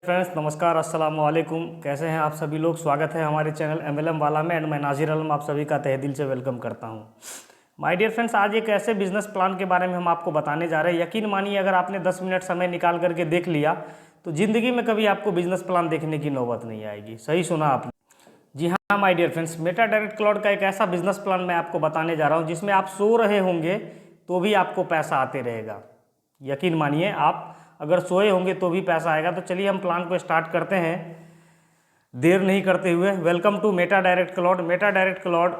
Friends नमस्कार, अस्सलाम वालेकुम। कैसे हैं आप सभी लोग। स्वागत है हमारे चैनल MLM वाला में एंड मैं नाजिर आलम आप सभी का तहे दिल से वेलकम करता हूं। माय डियर फ्रेंड्स, आज एक ऐसे बिजनेस प्लान के बारे में हम आपको बताने जा रहे हैं। यकीन मानिए, अगर आपने 10 मिनट समय निकाल करके देख लिया तो ज़िंदगी में कभी आपको बिजनेस प्लान देखने की नौबत नहीं आएगी। सही सुना आपने। जी हाँ my dear friends, Meta direct Cloud का एक ऐसा बिजनेस प्लान मैं आपको बताने जा रहा हूँ जिसमें आप सो रहे होंगे तो भी आपको पैसा आते रहेगा। यकीन मानिए, आप अगर सोए होंगे तो भी पैसा आएगा। तो चलिए हम प्लान को स्टार्ट करते हैं देर नहीं करते हुए। Welcome to Meta direct Cloud. Meta direct Cloud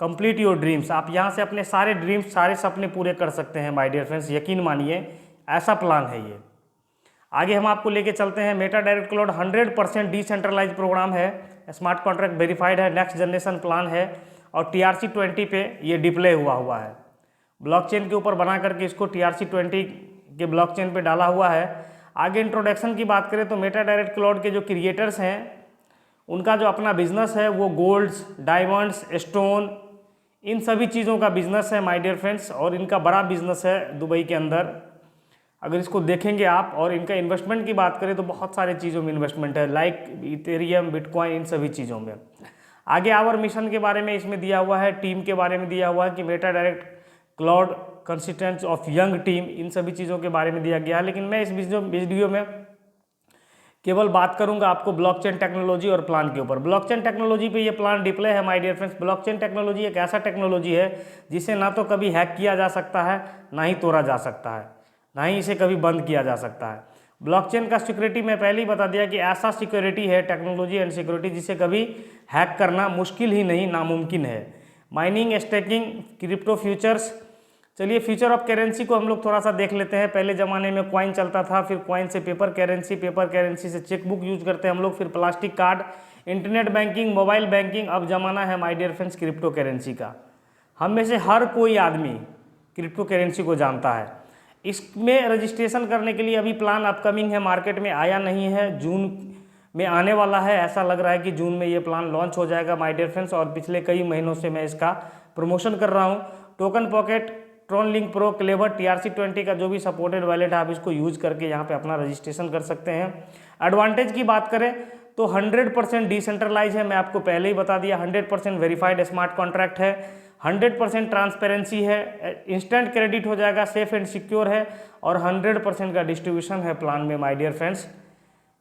complete your dreams. आप यहाँ से अपने सारे ड्रीम्स, सारे सपने पूरे कर सकते हैं माय डियर फ्रेंड्स। यकीन मानिए, ऐसा प्लान है ये। आगे हम आपको लेके चलते हैं। Meta direct Cloud 100% decentralise programme है, स्मार्ट कॉन्ट्रैक्ट वेरीफाइड है, नेक्स्ट जनरेशन प्लान है और TRC20 पे ये डिप्लॉय हुआ है। ब्लॉकचेन के ऊपर बना करके इसको TRC20 के ब्लॉकचेन पे डाला हुआ है। आगे इंट्रोडक्शन की बात करें तो मेटा डायरेक्ट क्लाउड के जो क्रिएटर्स हैं उनका जो अपना बिजनेस है वो गोल्ड्स, डायमंड्स, स्टोन, इन सभी चीज़ों का बिजनेस है माय डियर फ्रेंड्स। और इनका बड़ा बिजनेस है दुबई के अंदर। अगर इसको देखेंगे आप और इनका इन्वेस्टमेंट की बात करें तो बहुत सारे चीज़ों में इन्वेस्टमेंट है, लाइक इथेरियम, बिटकॉइन, इन सभी चीज़ों में। आगे आवर मिशन के बारे में इसमें दिया हुआ है, टीम के बारे में दिया हुआ है कि meta direct cloud consistence of young team, इन सभी चीज़ों के बारे में दिया गया है। लेकिन मैं इस वीडियो में केवल बात करूंगा आपको ब्लॉकचेन टेक्नोलॉजी और प्लान के ऊपर। ब्लॉकचेन टेक्नोलॉजी पे ये प्लान डिप्लॉय है my dear friends. Blockchain technology एक ऐसा टेक्नोलॉजी है जिसे ना तो कभी हैक किया जा सकता है, ना ही तोड़ा जा सकता है, ना ही इसे कभी बंद किया जा सकता है। ब्लॉकचेन का सिक्योरिटी मैं पहले ही बता दिया कि ऐसा सिक्योरिटी है, टेक्नोलॉजी एंड सिक्योरिटी, जिसे कभी हैक करना मुश्किल ही नहीं, नामुमकिन है। Mining, staking, crypto futures. चलिए, फ्यूचर ऑफ करेंसी को हम लोग थोड़ा सा देख लेते हैं। पहले ज़माने में कॉइन चलता था, फिर कॉइन से पेपर करेंसी, पेपर करेंसी से चेकबुक यूज करते हैं हम लोग, फिर plastic card, internet banking, mobile banking. अब जमाना है my dear friends crypto currency का। हम में से हर कोई आदमी क्रिप्टो करेंसी को जानता है। इसमें रजिस्ट्रेशन करने के लिए अभी प्लान अपकमिंग है, मार्केट में आया नहीं है, जून में आने वाला है। ऐसा लग रहा है कि जून में ये प्लान लॉन्च हो जाएगा माय डियर फ्रेंड्स। और पिछले कई महीनों से मैं इसका प्रमोशन कर रहा हूँ। Token pocket, Tron link pro, clever, TRC20 का जो भी सपोर्टेड वैलेट है आप इसको यूज करके यहाँ पे अपना रजिस्ट्रेशन कर सकते हैं। एडवांटेज की बात करें तो 100% डिसेंट्रलाइज है, मैं आपको पहले ही बता दिया। 100% वेरीफाइड स्मार्ट कॉन्ट्रैक्ट है, 100% ट्रांसपेरेंसी है, इंस्टेंट क्रेडिट हो जाएगा, सेफ एंड सिक्योर है और 100% का डिस्ट्रीब्यूशन है प्लान में माय डियर फ्रेंड्स।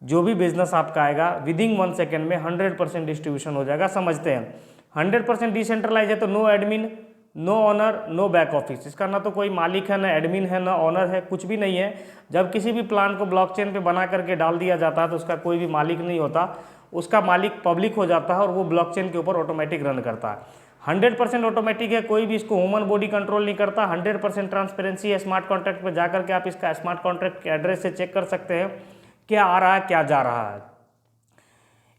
जो भी बिजनेस आपका आएगा विदिन 1 सेकेंड में 100% डिस्ट्रीब्यूशन हो जाएगा। समझते हैं, 100% डिसेंट्रलाइज है तो no admin, no owner, no back office. इसका ना तो कोई मालिक है, ना एडमिन है, ना ऑनर है, कुछ भी नहीं है। जब किसी भी प्लान को ब्लॉकचेन पे बना करके डाल दिया जाता है तो उसका कोई भी मालिक नहीं होता, उसका मालिक पब्लिक हो जाता है और वो ब्लॉकचेन के ऊपर ऑटोमेटिक रन करता है। 100% ऑटोमेटिक है, कोई भी इसको ह्यूमन बॉडी कंट्रोल नहीं करता। 100% ट्रांसपेरेंसी है। स्मार्ट कॉन्ट्रैक्ट पर जाकर के आप इसका स्मार्ट कॉन्ट्रैक्ट के एड्रेस से चेक कर सकते हैं क्या आ रहा है, क्या जा रहा है।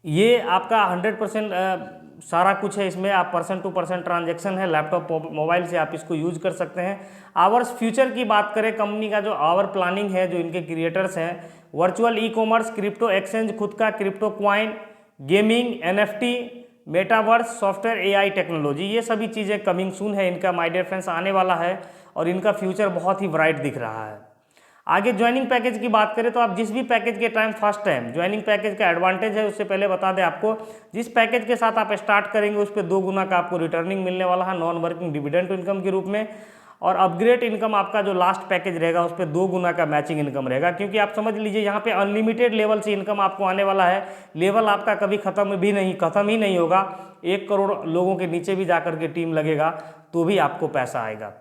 ये आपका 100% सारा कुछ है इसमें। आप पर्सन टू पर्सन ट्रांजैक्शन है, लैपटॉप, मोबाइल से आप इसको यूज कर सकते हैं। आवर्स फ्यूचर की बात करें, कंपनी का जो आवर प्लानिंग है, जो इनके क्रिएटर्स हैं, virtual e commerce, crypto exchange, खुद का crypto coin, gaming, NFT, metaverse, software, AI technology, ये सभी चीज़ें कमिंग सून है इनका माय डियर फ्रेंड्स, आने वाला है और इनका फ्यूचर बहुत ही ब्राइट दिख रहा है। आगे ज्वाइनिंग पैकेज की बात करें तो आप जिस भी पैकेज के time first time, joining package का एडवांटेज है, उससे पहले बता दें आपको, जिस पैकेज के साथ आप स्टार्ट करेंगे उस पर 2 गुना का आपको रिटर्निंग मिलने वाला है नॉन वर्किंग डिविडेंड इनकम के रूप में। और अपग्रेड इनकम आपका जो लास्ट पैकेज रहेगा उस पर 2 गुना का मैचिंग इनकम रहेगा। क्योंकि आप समझ लीजिए यहाँ पे अनलिमिटेड लेवल से इनकम आपको आने वाला है। लेवल आपका कभी खत्म ही नहीं होगा। 1 करोड़ लोगों के नीचे भी जाकर के टीम लगेगा तो भी आपको पैसा आएगा।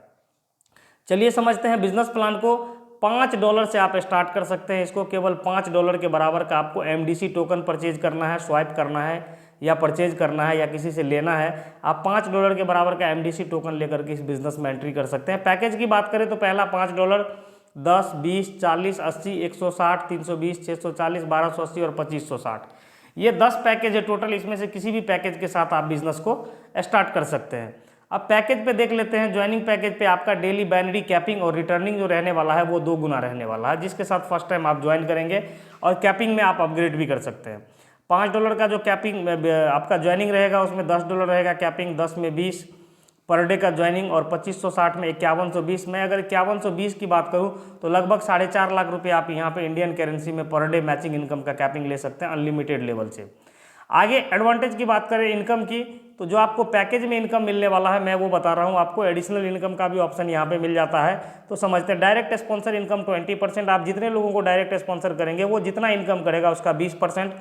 चलिए समझते हैं बिजनेस प्लान को। $5 से आप स्टार्ट कर सकते हैं इसको। केवल $5 के बराबर का आपको MDC टोकन परचेज करना है, स्वाइप करना है या परचेज करना है या किसी से लेना है। आप $5 के बराबर का MDC टोकन लेकर के इस बिजनेस में एंट्री कर सकते हैं। पैकेज की बात करें तो पहला $5, 10, 20, 40, 80, 160, 320, 640, 1280 और 2560, ये 10 पैकेज है टोटल। इसमें से किसी भी पैकेज के साथ आप बिजनेस को स्टार्ट कर सकते हैं। अब पैकेज पे देख लेते हैं। ज्वाइनिंग पैकेज पे आपका डेली बाइनरी कैपिंग और रिटर्निंग जो रहने वाला है वो 2 गुना रहने वाला है, जिसके साथ फर्स्ट टाइम आप ज्वाइन करेंगे। और कैपिंग में आप अपग्रेड भी कर सकते हैं। $5 का जो कैपिंग आपका ज्वाइनिंग रहेगा उसमें $10 रहेगा कैपिंग, 10 में 20, पर डे का ज्वाइनिंग, और 2560 में 5120। मैं अगर 5120 की बात करूं तो लगभग 4.5 लाख रुपए आप यहां पे इंडियन करेंसी में पर डे मैचिंग इनकम का कैपिंग ले सकते हैं अनलिमिटेड लेवल से। आगे एडवांटेज की बात करें इनकम की, तो जो आपको पैकेज में इनकम मिलने वाला है मैं वो बता रहा हूँ आपको। एडिशनल इनकम का भी ऑप्शन यहाँ पे मिल जाता है। तो समझते हैं, डायरेक्ट स्पॉन्सर इनकम 20%, आप जितने लोगों को डायरेक्ट स्पॉन्सर करेंगे वो जितना इनकम करेगा उसका 20%,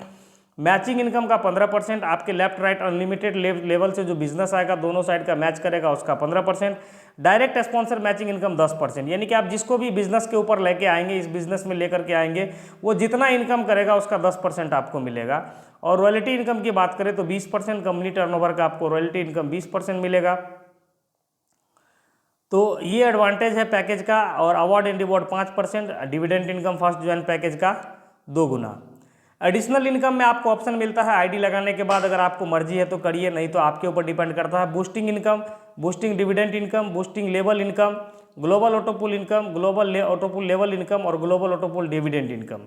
मैचिंग इनकम का 15%, आपके लेफ्ट राइट अनलिमिटेड लेवल से जो बिजनेस आएगा दोनों साइड का मैच करेगा उसका 15%, डायरेक्ट स्पॉन्सर मैचिंग इनकम 10%। यानी कि आप जिसको भी बिजनेस के ऊपर लेके आएंगे, इस बिजनेस में लेकर के आएंगे, वो जितना इनकम करेगा उसका 10% आपको मिलेगा। और रॉयल्टी इनकम की बात करें तो 20%, कंपनी टर्नओवर का आपको रॉयल्टी इनकम 20% मिलेगा। तो ये एडवांटेज है पैकेज का। और award and reward 5%, dividend income first join package का 2 गुना। एडिशनल इनकम में आपको ऑप्शन मिलता है आईडी लगाने के बाद, अगर आपको मर्जी है तो करिए, नहीं तो आपके ऊपर डिपेंड करता है। Boosting income, boosting dividend income, boosting level income, global autopool income, global autopool level income और ग्लोबल ऑटोपूल डिविडेंड इनकम।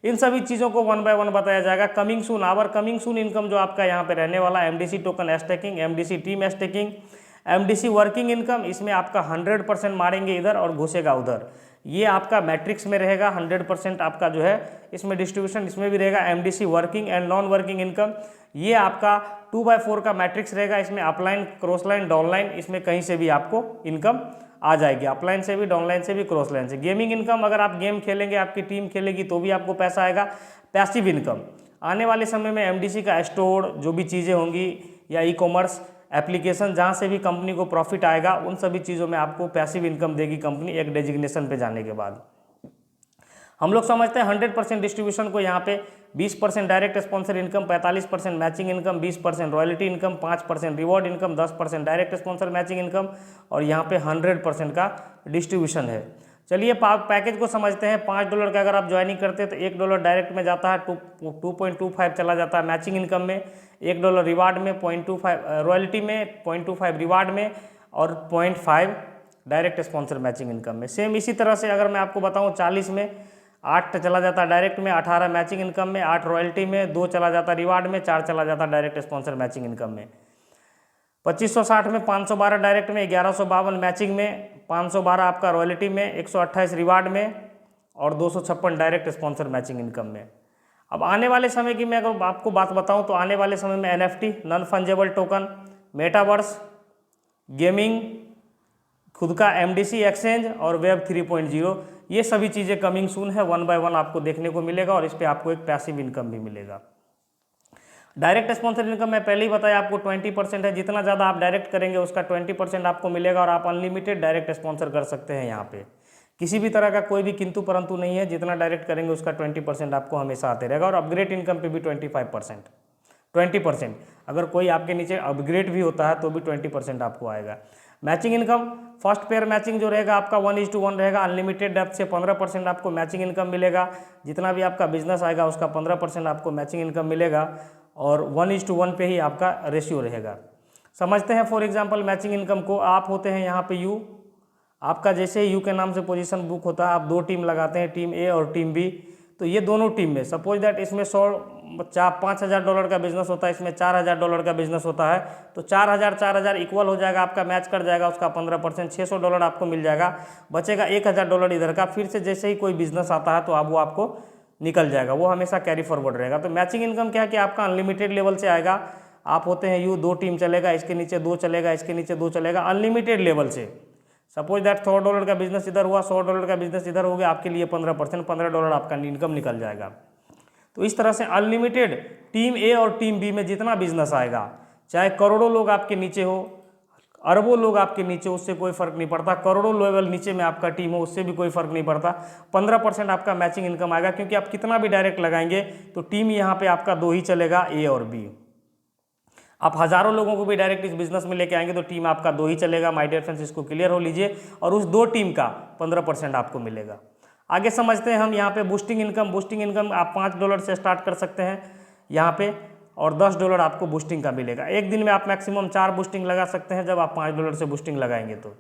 इन सभी चीज़ों को 1 बाय 1 बताया जाएगा। Coming soon, our coming soon income जो आपका यहाँ पे रहने वाला, MDC token staking, MDC team staking, MDC working income, इसमें आपका 100% मारेंगे इधर और घुसेगा उधर। ये आपका मैट्रिक्स में रहेगा 100% आपका जो है इसमें डिस्ट्रीब्यूशन इसमें भी रहेगा। MDC working and non working income, ये आपका 2/4 का मैट्रिक्स रहेगा। इसमें अपलाइन, क्रॉस लाइन, डाउनलाइन, इसमें कहीं से भी आपको इनकम आ जाएगी, अपलाइन से भी, डाउनलाइन से भी, क्रॉस लाइन से। गेमिंग इनकम, अगर आप गेम खेलेंगे, आपकी टीम खेलेगी तो भी आपको पैसा आएगा। पैसिव इनकम, आने वाले समय में एमडीसी का स्टोर जो भी चीज़ें होंगी या ई कॉमर्स एप्लीकेशन, जहाँ से भी कंपनी को प्रॉफिट आएगा उन सभी चीज़ों में आपको पैसिव इनकम देगी कंपनी एक डेजिग्नेशन पे जाने के बाद। हम लोग समझते हैं 100% डिस्ट्रीब्यूशन को यहाँ पे 20% direct sponsor income, 45% matching income, 20% royalty income, 5% reward income, 10% direct sponsor matching income और यहाँ पे 100% का डिस्ट्रीब्यूशन है। चलिए पैकेज को समझते हैं। $5 का अगर आप ज्वाइनिंग करते हैं तो $1 डायरेक्ट में जाता है, 2.25 चला जाता है मैचिंग इनकम में, $1 रिवार्ड में, 0.25 रॉयल्टी में, 0.25 रिवार्ड में और 0.5 डायरेक्ट स्पॉन्सर मैचिंग इनकम में। सेम इसी तरह से अगर मैं आपको बताऊं 40 में 8 चला जाता है डायरेक्ट में, 18 मैचिंग इनकम में, 8 रॉयल्टी में, 2 चला जाता रिवार्ड में, 4 चला जाता डायरेक्ट स्पॉन्सर मैचिंग इनकम में। 2560 में 512 डायरेक्ट में, 1152 मैचिंग में, 512 आपका रॉयल्टी में, 128 रिवार्ड में और 256 डायरेक्ट स्पॉन्सर मैचिंग इनकम में। अब आने वाले समय की मैं अगर आपको बात बताऊं तो आने वाले समय में NFT, non fungible token, metaverse, gaming, खुद का एमडीसी एक्सचेंज और वेब 3.0, ये सभी चीज़ें कमिंग सून है। 1 बाय 1 आपको देखने को मिलेगा और इस पर आपको एक पैसिव इनकम भी मिलेगा। डायरेक्ट स्पॉन्सर इनकम मैं पहले ही बताया आपको 20% है। जितना ज़्यादा आप डायरेक्ट करेंगे उसका 20% आपको मिलेगा और आप अनलिमिटेड डायरेक्ट स्पॉन्सर कर सकते हैं। यहाँ पे किसी भी तरह का कोई भी किंतु परंतु नहीं है। जितना डायरेक्ट करेंगे उसका 20% आपको हमेशा आते रहेगा। और अपग्रेड इनकम पे भी 20% अगर कोई आपके नीचे अपग्रेड भी होता है तो भी 20% आपको आएगा। Matching income, first pair matching जो रहेगा आपका 1:1 रहेगा। अनलिमिटेड डेप्थ से 15% आपको मैचिंग इनकम मिलेगा। जितना भी आपका बिजनेस आएगा उसका 15% आपको मैचिंग इनकम मिलेगा और 1:1 पे ही आपका रेशियो रहेगा। समझते हैं फॉर एग्जांपल मैचिंग इनकम को। आप होते हैं यहाँ पे यू, आपका जैसे ही यू के नाम से पोजीशन बुक होता है, आप 2 टीम लगाते हैं, टीम ए और टीम बी। तो ये दोनों टीम में सपोज दैट इसमें $5,000 का बिजनेस होता है, इसमें $4,000 का बिजनेस होता है, तो 4,000 इक्वल हो जाएगा, आपका मैच कर जाएगा उसका 15%, $600 आपको मिल जाएगा। बचेगा $1,000 इधर का। फिर से जैसे ही कोई बिजनेस आता है तो अब वो आपको निकल जाएगा, वो हमेशा कैरी फॉरवर्ड रहेगा। तो मैचिंग इनकम क्या है कि आपका अनलिमिटेड लेवल से आएगा। आप होते हैं यू, 2 टीम चलेगा, इसके नीचे 2 चलेगा, इसके नीचे 2 चलेगा, अनलिमिटेड लेवल से। सपोज दैट $100 का बिजनेस इधर हुआ, $100 का बिजनेस इधर हो गया, आपके लिए 15%, $15 आपका इनकम निकल जाएगा। तो इस तरह से अनलिमिटेड टीम ए और टीम बी में जितना बिजनेस आएगा, चाहे करोड़ों लोग आपके नीचे हो, अरबों लोग आपके नीचे, उससे कोई फर्क नहीं पड़ता। करोड़ों लेवल नीचे में आपका टीम हो, उससे भी कोई फर्क नहीं पड़ता। 15% आपका मैचिंग इनकम आएगा, क्योंकि आप कितना भी डायरेक्ट लगाएंगे तो टीम यहाँ पे आपका 2 ही चलेगा, ए और बी। आप हज़ारों लोगों को भी डायरेक्ट इस बिजनेस में लेके आएंगे तो टीम आपका 2 ही चलेगा। माय डियर फ्रेंड्स, इसको क्लियर हो लीजिए। और उस 2 टीम का 15% आपको मिलेगा। आगे समझते हैं हम यहाँ पे बूस्टिंग इनकम। बूस्टिंग इनकम आप $5 से स्टार्ट कर सकते हैं यहाँ पे, और $10 आपको बूस्टिंग का मिलेगा। एक दिन में आप मैक्सिमम 4 बूस्टिंग लगा सकते हैं जब आप $5 से बूस्टिंग लगाएंगे तो।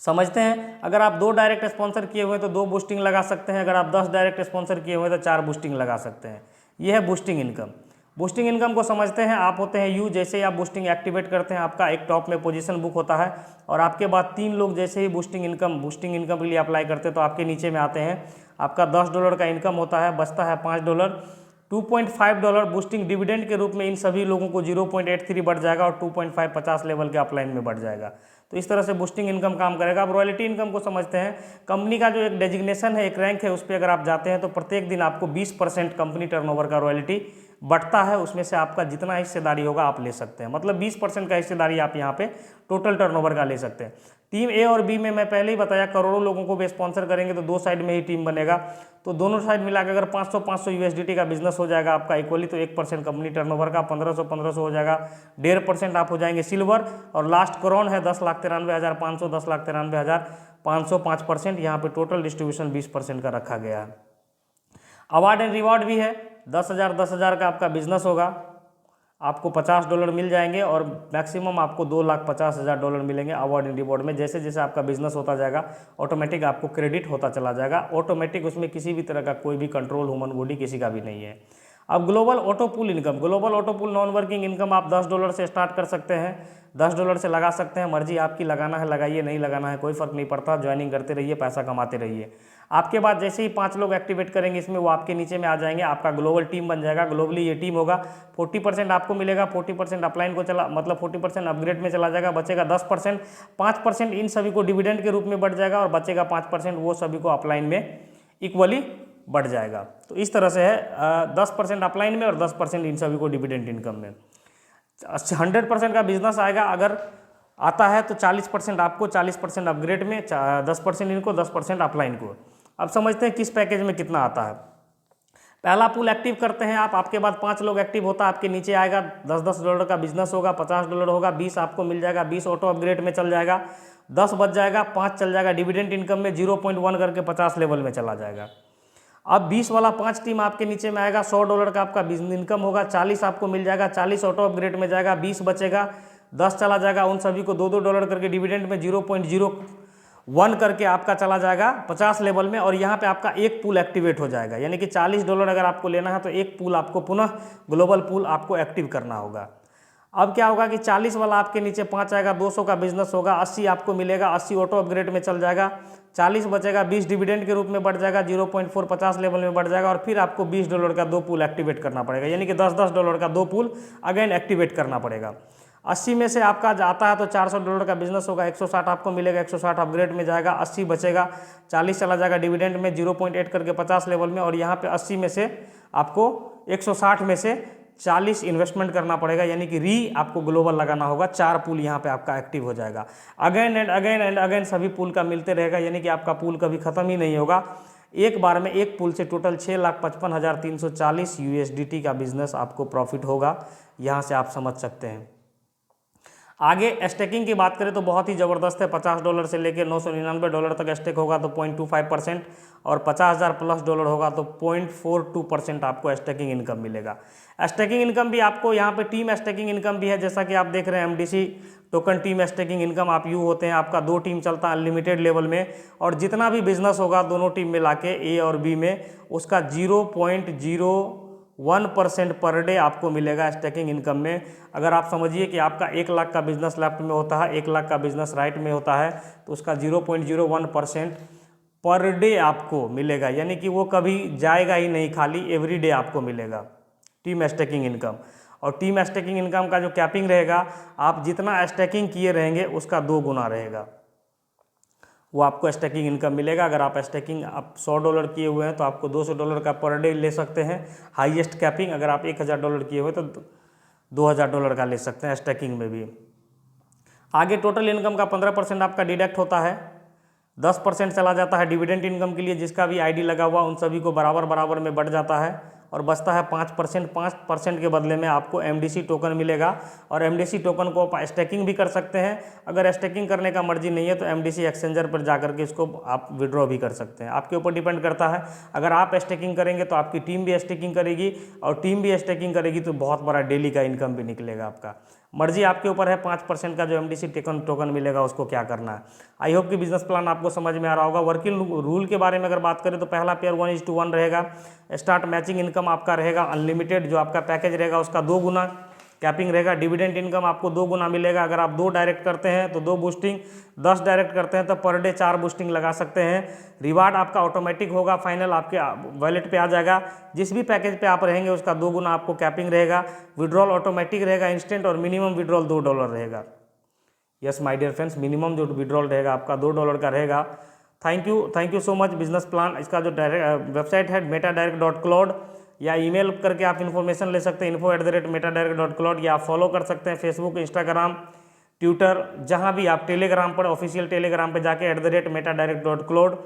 समझते हैं, अगर आप 2 डायरेक्ट स्पॉन्सर किए हुए हैं तो 2 बूस्टिंग लगा सकते हैं। अगर आप 10 डायरेक्ट स्पॉन्सर किए हुए हैं तो 4 बूस्टिंग लगा सकते हैं। यह है बूस्टिंग इनकम। बूस्टिंग इनकम को समझते हैं। आप होते हैं यू, जैसे ही आप बूस्टिंग एक्टिवेट करते हैं आपका एक टॉप में पोजीशन बुक होता है और आपके बाद 3 लोग जैसे ही बूस्टिंग इनकम के लिए अप्लाई करते हैं तो आपके नीचे में आते हैं। आपका $10 का इनकम होता है, बचता है $5, $2.5 बूस्टिंग डिविडेंड के रूप में इन सभी लोगों को 0.83 बढ़ जाएगा और 2.5 50 लेवल के अपलाइन में बढ़ जाएगा। तो इस तरह से बूस्टिंग इनकम काम करेगा। अब रॉयल्टी इनकम को समझते हैं। कंपनी का जो एक डेजिग्नेशन है, एक रैंक है, उस पर अगर आप जाते हैं तो प्रत्येक दिन आपको 20% कंपनी टर्नओवर का रॉयल्टी बढ़ता है। उसमें से आपका जितना हिस्सेदारी होगा आप ले सकते हैं, मतलब 20% का हिस्सेदारी आप यहाँ पे टोटल टर्नओवर का ले सकते हैं। टीम ए और बी में मैं पहले ही बताया करोड़ों लोगों को भी स्पॉन्सर करेंगे तो 2 साइड में ही टीम बनेगा। तो दोनों साइड मिला के अगर 500 USDT का बिजनेस हो जाएगा आपका इक्वली, तो 1% कंपनी टर्नओवर का 1500 हो जाएगा। 1.5% आप हो जाएंगे सिल्वर और लास्ट क्राउन है 10,93,500, 10,93,500, 5%। यहाँ पे टोटल डिस्ट्रीब्यूशन 20% का रखा गया है। अवार्ड एंड रिवॉर्ड भी है। 10,000 का आपका बिजनेस होगा, आपको $50 मिल जाएंगे और मैक्सिमम आपको $2,50,000 मिलेंगे अवार्ड एंड रिवॉर्ड में। जैसे जैसे आपका बिजनेस होता जाएगा ऑटोमेटिक आपको क्रेडिट होता चला जाएगा, ऑटोमेटिक। उसमें किसी भी तरह का कोई भी कंट्रोल ह्यूमन बॉडी किसी का भी नहीं है। अब global auto pool income, global auto pool non working income आप $10 से स्टार्ट कर सकते हैं, $10 से लगा सकते हैं। मर्जी आपकी, लगाना है लगाइए, नहीं लगाना है कोई फर्क नहीं पड़ता। ज्वाइनिंग करते रहिए, पैसा कमाते रहिए। आपके बाद जैसे ही 5 लोग एक्टिवेट करेंगे इसमें, वो आपके नीचे में आ जाएंगे, आपका ग्लोबल टीम बन जाएगा। ग्लोबली ये टीम होगा। 40% आपको मिलेगा, 40% अपलाइन को चला, मतलब 40% अपग्रेड में चला जाएगा, बचेगा 10%। 5% इन सभी को डिविडेंड के रूप में बढ़ जाएगा और बचेगा 5% वो सभी को अपलाइन में इक्वली बढ़ जाएगा। तो इस तरह से है 10% अपलाइन में और 10% इन सभी को डिविडेंड इनकम में। 100% का बिजनेस आएगा, अगर आता है तो 40% आपको, 40% अपग्रेड में, 10% इनको, 10% अपलाइन को। अब समझते हैं किस पैकेज में कितना आता है। पहला पूल एक्टिव करते हैं आप, आपके बाद 5 लोग एक्टिव होता है, आपके नीचे आएगा। $10 का बिजनेस होगा, $50 होगा, 20 आपको मिल जाएगा, 20 ऑटो अपग्रेड में चल जाएगा, 10 बच जाएगा, 5 चल जाएगा डिविडेंड इनकम में, 0.1 करके 50 लेवल में चला जाएगा। अब 20 वाला 5 टीम आपके नीचे में आएगा, $100 का आपका बिजनेस इनकम होगा, 40 आपको मिल जाएगा, 40 ऑटो अपग्रेड में जाएगा, 20 बचेगा, 10 चला जाएगा। उन सभी को $2 करके डिविडेंड में 0.01 करके आपका चला जाएगा 50 लेवल में। और यहाँ पे आपका एक पूल एक्टिवेट हो जाएगा, यानी कि $40 अगर आपको लेना है तो एक पूल आपको पुनः ग्लोबल पूल आपको एक्टिव करना होगा। अब क्या होगा कि 40 वाला आपके नीचे 5 आएगा, 200 का बिजनेस होगा, 80 आपको मिलेगा, 80 ऑटो अपग्रेड में चल जाएगा, 40 बचेगा, 20 डिविडेंड के रूप में बढ़ जाएगा, 0.4 50 लेवल में बढ़ जाएगा और फिर आपको $20 का 2 पूल एक्टिवेट करना पड़ेगा, यानी कि $10 का 2 पूल अगेन एक्टिवेट करना पड़ेगा। 80 में से आपका आता है तो $400 का बिजनेस होगा, 160 आपको मिलेगा, 160 अपग्रेड में जाएगा, 80 बचेगा, 40 चला जाएगा डिविडेंड में 0.8 करके 50 लेवल में। और यहाँ पे 80 में से आपको 160 में से 40 इन्वेस्टमेंट करना पड़ेगा, यानी कि आपको ग्लोबल लगाना होगा। 4 पूल यहाँ पे आपका एक्टिव हो जाएगा। Again and again and again सभी पूल का मिलते रहेगा, यानी कि आपका पूल कभी खत्म ही नहीं होगा। एक बार में एक पूल से टोटल 6,55,340 USDT का बिजनेस आपको प्रॉफिट होगा। यहाँ से आप समझ सकते हैं। आगे स्टेकिंग की बात करें तो बहुत ही ज़बरदस्त है। $50 से लेकर $999 तक स्टेक होगा तो 0.25% और $50,000 प्लस होगा तो 0.42% आपको स्टेकिंग इनकम मिलेगा। स्टेकिंग इनकम भी आपको यहाँ पे टीम स्टेकिंग इनकम भी है, जैसा कि आप देख रहे हैं MDC token team staking income आप यू होते हैं। आपका 2 टीम चलता है अनलिमिटेड लेवल में और जितना भी बिजनेस होगा दोनों टीम मिला के A और B में उसका 0.01% पर डे आपको मिलेगा स्टेकिंग इनकम में। अगर आप समझिए कि आपका 1 लाख का बिजनेस लेफ्ट में होता है, 1 लाख का बिजनेस राइट में होता है, तो उसका 0.01% पर डे आपको मिलेगा, यानी कि वो कभी जाएगा ही नहीं खाली, एवरी डे आपको मिलेगा टीम स्टेकिंग इनकम। और टीम स्टेकिंग इनकम का जो कैपिंग रहेगा, आप जितना स्टेकिंग किए रहेंगे उसका 2 गुना रहेगा, वो आपको स्टेकिंग इनकम मिलेगा। अगर आप स्टेकिंग आप $100 किए हुए हैं तो आपको $200 का पर डे ले सकते हैं हाईएस्ट कैपिंग। अगर आप $1,000 किए हुए तो $2,000 का ले सकते हैं स्टेकिंग में भी। आगे टोटल इनकम का 15% आपका डिडक्ट होता है, 10% चला जाता है डिविडेंड इनकम के लिए, जिसका भी ID लगा हुआ उन सभी को बराबर बराबर में बढ़ जाता है और बचता है 5%। 5% के बदले में आपको MDC टोकन मिलेगा और MDC टोकन को आप स्टेकिंग भी कर सकते हैं। अगर स्टेकिंग करने का मर्जी नहीं है तो MDC एक्सचेंजर पर जाकर के इसको आप विड्रॉ भी कर सकते हैं, आपके ऊपर डिपेंड करता है। अगर आप स्टेकिंग करेंगे तो आपकी टीम भी स्टेकिंग करेगी और टीम भी स्टेकिंग करेगी तो बहुत बड़ा डेली का इनकम भी निकलेगा आपका। मर्जी आपके ऊपर है 5% का जो MDC टोकन मिलेगा उसको क्या करना है। आई होप कि बिजनेस प्लान आपको समझ में आ रहा होगा। वर्किंग रूल के बारे में अगर बात करें तो पहला पेयर 1:1 रहेगा। स्टार्ट मैचिंग इनकम आपका रहेगा अनलिमिटेड, जो आपका पैकेज रहेगा उसका 2 गुना कैपिंग रहेगा। डिविडेंड इनकम आपको 2 गुना मिलेगा। अगर आप 2 डायरेक्ट करते हैं तो 2 बूस्टिंग, 10 डायरेक्ट करते हैं तो पर डे 4 बूस्टिंग लगा सकते हैं। रिवार्ड आपका ऑटोमेटिक होगा, फाइनल आपके वॉलेट पे आ जाएगा। जिस भी पैकेज पे आप रहेंगे उसका 2 गुना आपको कैपिंग रहेगा। विड्रॉल ऑटोमेटिक रहेगा, इंस्टेंट, और मिनिमम विड्रॉल $2 रहेगा। Yes my dear friends, minimum जो विड्रॉल रहेगा आपका $2 का रहेगा। Thank you so much. Business plan इसका जो वेबसाइट है metadirect.cloud, या ईमेल करके आप इन्फॉर्मेशन ले सकते हैं info@metadirect.cloud, या आप फॉलो कर सकते हैं फेसबुक, इंस्टाग्राम, ट्विटर, जहां भी आप टेलीग्राम पर, ऑफिशियल टेलीग्राम पे जाके @metadirect.cloud।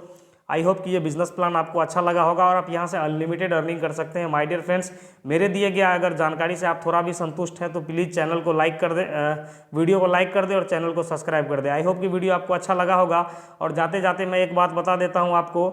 आई होप कि ये बिजनेस प्लान आपको अच्छा लगा होगा और आप यहाँ से अनलिमिटेड अर्निंग कर सकते हैं। माय डियर फ्रेंड्स, मेरे दिए गया अगर जानकारी से आप थोड़ा भी संतुष्ट हैं तो प्लीज़ चैनल को लाइक कर दें, वीडियो को लाइक कर दें और चैनल को सब्सक्राइब कर दें। आई होप कि वीडियो आपको अच्छा लगा होगा। और जाते जाते मैं एक बात बता देता हूँ आपको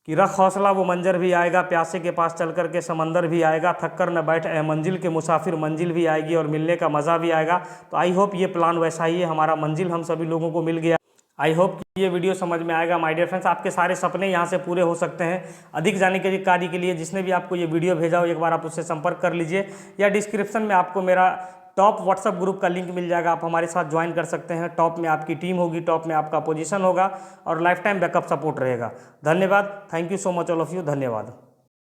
कि रख हौसला वो मंजर भी आएगा, प्यासे के पास चल कर के समंदर भी आएगा, थक कर न बैठ मंजिल के मुसाफिर, मंजिल भी आएगी और मिलने का मज़ा भी आएगा। तो आई होप ये प्लान वैसा ही है, हमारा मंजिल हम सभी लोगों को मिल गया। आई होप कि ये वीडियो समझ में आएगा। माय डियर फ्रेंड्स, आपके सारे सपने यहाँ से पूरे हो सकते हैं। अधिक जानकारी के लिए जिसने भी आपको ये वीडियो भेजा हो, एक बार आप उससे संपर्क कर लीजिए, या डिस्क्रिप्शन में आपको मेरा टॉप व्हाट्सएप ग्रुप का लिंक मिल जाएगा, आप हमारे साथ ज्वाइन कर सकते हैं। टॉप में आपकी टीम होगी, टॉप में आपका पोजीशन होगा और लाइफ टाइम बैकअप सपोर्ट रहेगा। धन्यवाद। Thank you so much all of you. धन्यवाद।